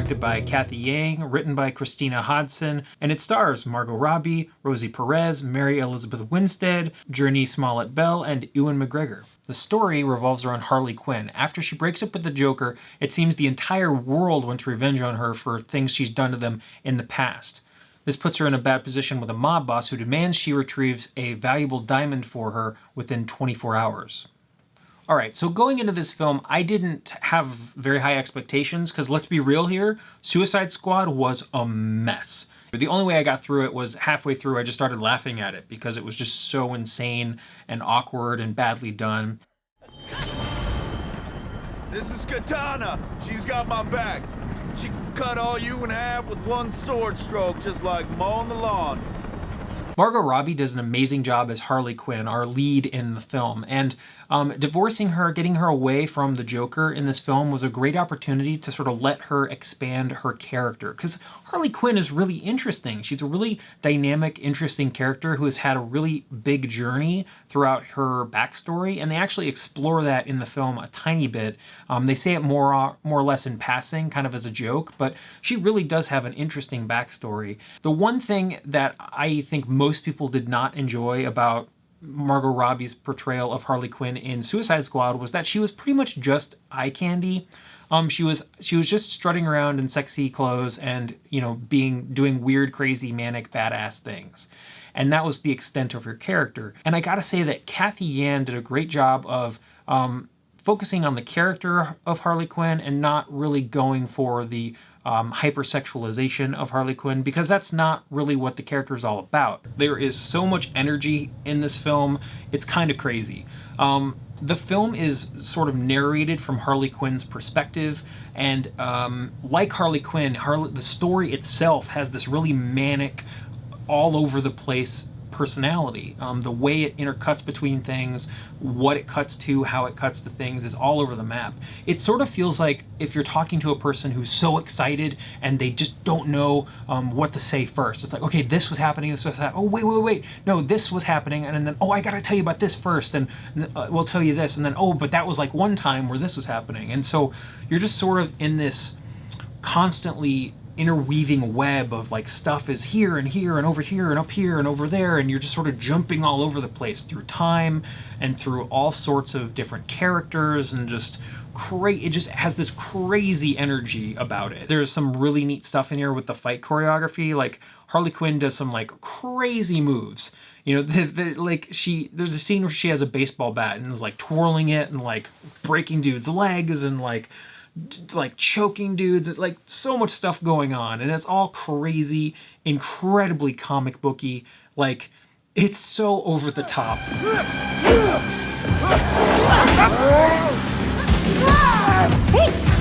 directed by Kathy Yang, written by Christina Hodson, and it stars Margot Robbie, Rosie Perez, Mary Elizabeth Winstead, Journey Smollett-Bell, and Ewan McGregor. The story revolves around Harley Quinn. After she breaks up with the Joker, it seems the entire world wants revenge on her for things she's done to them in the past. This puts her in a bad position with a mob boss who demands she retrieves a valuable diamond for her within 24 hours. Alright, so going into this film, I didn't have very high expectations because let's be real here, Suicide Squad was a mess. The only way I got through it was halfway through I just started laughing at it because it was just so insane and awkward and badly done. This is Katana. She's got my back. She can cut all you in half with one sword stroke, just like mowing the lawn. Margot Robbie does an amazing job as Harley Quinn, our lead in the film, and divorcing her, getting her away from the Joker in this film was a great opportunity to sort of let her expand her character, because Harley Quinn is really interesting. She's a really dynamic, interesting character who has had a really big journey throughout her backstory, and they actually explore that in the film a tiny bit. They say it more or less in passing, kind of as a joke, but she really does have an interesting backstory. The one thing that I think most people did not enjoy about Margot Robbie's portrayal of Harley Quinn in Suicide Squad was that she was pretty much just eye candy. She was just strutting around in sexy clothes and, doing weird, crazy, manic, badass things. And that was the extent of her character. And I gotta say that Kathy Yan did a great job of focusing on the character of Harley Quinn and not really going for the hypersexualization of Harley Quinn, because that's not really what the character is all about. There is so much energy in this film, it's kind of crazy. The film is sort of narrated from Harley Quinn's perspective, and like Harley Quinn, the story itself has this really manic, all over the place personality. The way it intercuts between things, what it cuts to, how it cuts to things is all over the map. It sort of feels like if you're talking to a person who's so excited and they just don't know what to say first. It's like, okay, this was happening, this was happening. Oh, wait. No, this was happening. And then, I gotta tell you about this first. And we'll tell you this. And then, but that was like one time where this was happening. And so you're just sort of in this constantly interweaving web of like stuff is here and here and over here and up here and over there, and you're just sort of jumping all over the place through time and through all sorts of different characters, and just it just has this crazy energy about it. There's some really neat stuff in here with the fight choreography. Like Harley Quinn does some like crazy moves. There's a scene where she has a baseball bat and is like twirling it and like breaking dudes' legs and like choking dudes. It's like so much stuff going on, and it's all crazy, incredibly comic booky. Like, it's so over the top. Thanks.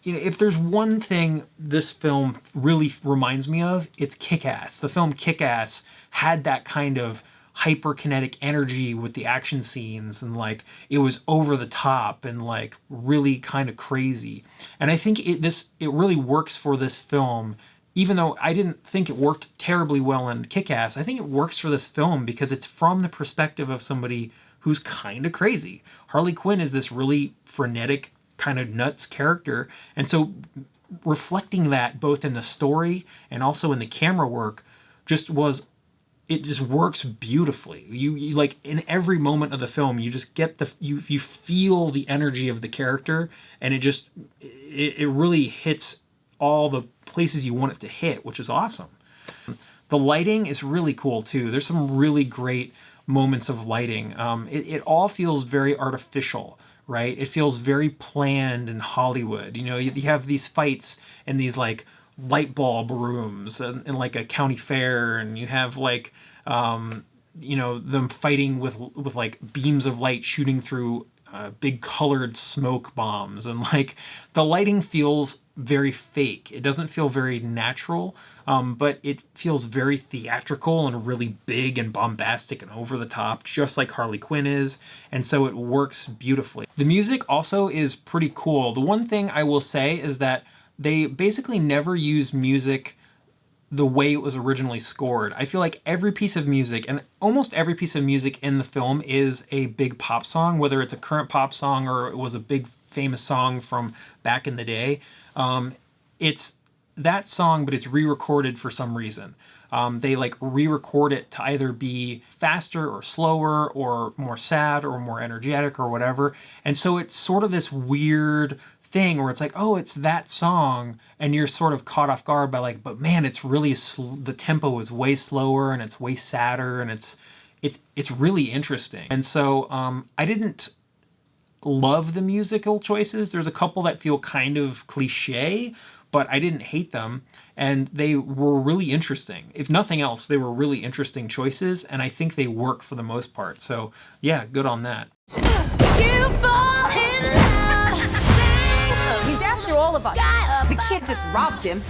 If there's one thing this film really reminds me of, it's Kick-Ass. The film Kick-Ass had that kind of hyperkinetic energy with the action scenes, and like it was over the top and like really kind of crazy. And I think it really works for this film. Even though I didn't think it worked terribly well in Kick-Ass, I think it works for this film because it's from the perspective of somebody who's kind of crazy. Harley Quinn is this really frenetic, kind of nuts character, and so reflecting that both in the story and also in the camera work just works beautifully. You like in every moment of the film you just get you feel the energy of the character, and it really hits all the places you want it to hit, which is awesome. The lighting is really cool too. There's some really great moments of lighting. It all feels very artificial, right? It feels very planned in Hollywood. You have these fights in these like light bulb rooms in like a county fair, and you have like them fighting with like beams of light shooting through big colored smoke bombs, and like the lighting feels very fake. It doesn't feel very natural, but it feels very theatrical and really big and bombastic and over the top, just like Harley Quinn is, and so it works beautifully. The music also is pretty cool. The one thing I will say is that they basically never use music the way it was originally scored. I feel like every piece of music, and almost every piece of music in the film, is a big pop song, whether it's a current pop song or it was a big famous song from back in the day. It's that song, but it's re-recorded for some reason. They like re-record it to either be faster or slower or more sad or more energetic or whatever. And so it's sort of this weird thing where it's like, oh, it's that song, and you're sort of caught off guard by like, but man, it's really the tempo is way slower and it's way sadder, and it's really interesting. And so I didn't love the musical choices. There's a couple that feel kind of cliche, but I didn't hate them, and they were really interesting. If nothing else, they were really interesting choices, and I think they work for the most part. So yeah, good on that. You fall in love. He's after all of us. The kid just robbed him.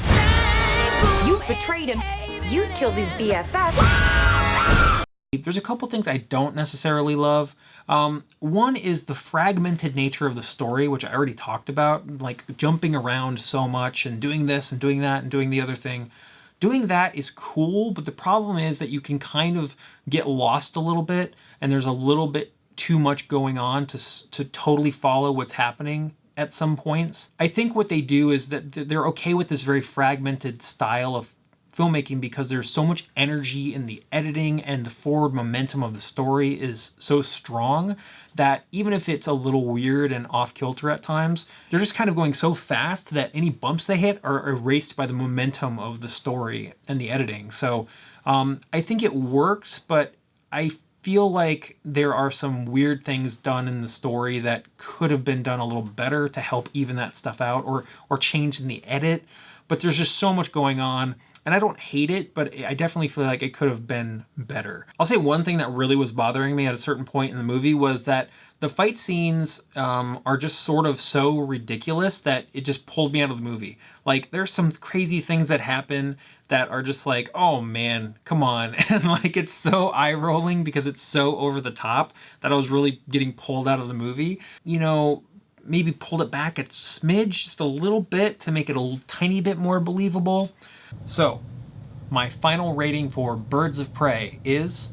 You betrayed him. You killed his BFF. There's a couple things I don't necessarily love. One is the fragmented nature of the story, which I already talked about, like jumping around so much and doing this and doing that and doing the other thing. Doing that is cool, but the problem is that you can kind of get lost a little bit, and there's a little bit too much going on to totally follow what's happening at some points. I think what they do is that they're okay with this very fragmented style of filmmaking because there's so much energy in the editing, and the forward momentum of the story is so strong that even if it's a little weird and off kilter at times, they're just kind of going so fast that any bumps they hit are erased by the momentum of the story and the editing. So I think it works, but I feel like there are some weird things done in the story that could have been done a little better to help even that stuff out, or change in the edit. But there's just so much going on, and I don't hate it, but I definitely feel like it could have been better. I'll say one thing that really was bothering me at a certain point in the movie was that the fight scenes are just sort of so ridiculous that it just pulled me out of the movie. Like, there's some crazy things that happen that are just like, oh man, come on. And like, it's so eye-rolling because it's so over the top that I was really getting pulled out of the movie. You know, maybe pulled it back a smidge, just a little bit, to make it a tiny bit more believable. So, my final rating for Birds of Prey is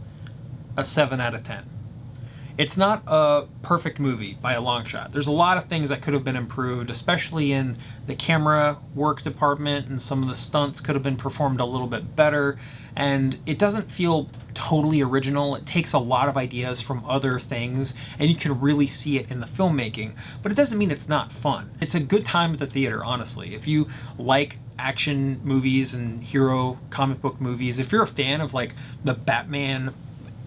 a 7 out of 10. It's not a perfect movie by a long shot. There's a lot of things that could have been improved, especially in the camera work department, and some of the stunts could have been performed a little bit better. And it doesn't feel totally original. It takes a lot of ideas from other things, and you can really see it in the filmmaking. But it doesn't mean it's not fun. It's a good time at the theater, honestly. If you like action movies and hero comic book movies, if you're a fan of like the Batman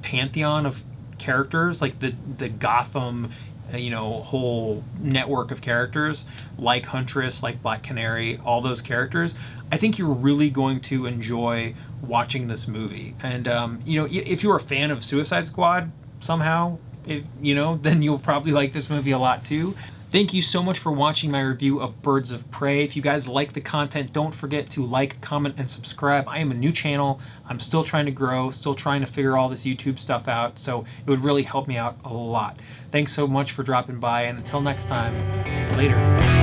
pantheon of characters, like the Gotham, whole network of characters, like Huntress, like Black Canary, all those characters, I think you're really going to enjoy watching this movie. And if you're a fan of Suicide Squad somehow, then you'll probably like this movie a lot too. Thank you so much for watching my review of Birds of Prey. If you guys like the content, don't forget to like, comment, and subscribe. I am a new channel. I'm still trying to grow, still trying to figure all this YouTube stuff out, so it would really help me out a lot. Thanks so much for dropping by, and until next time, later.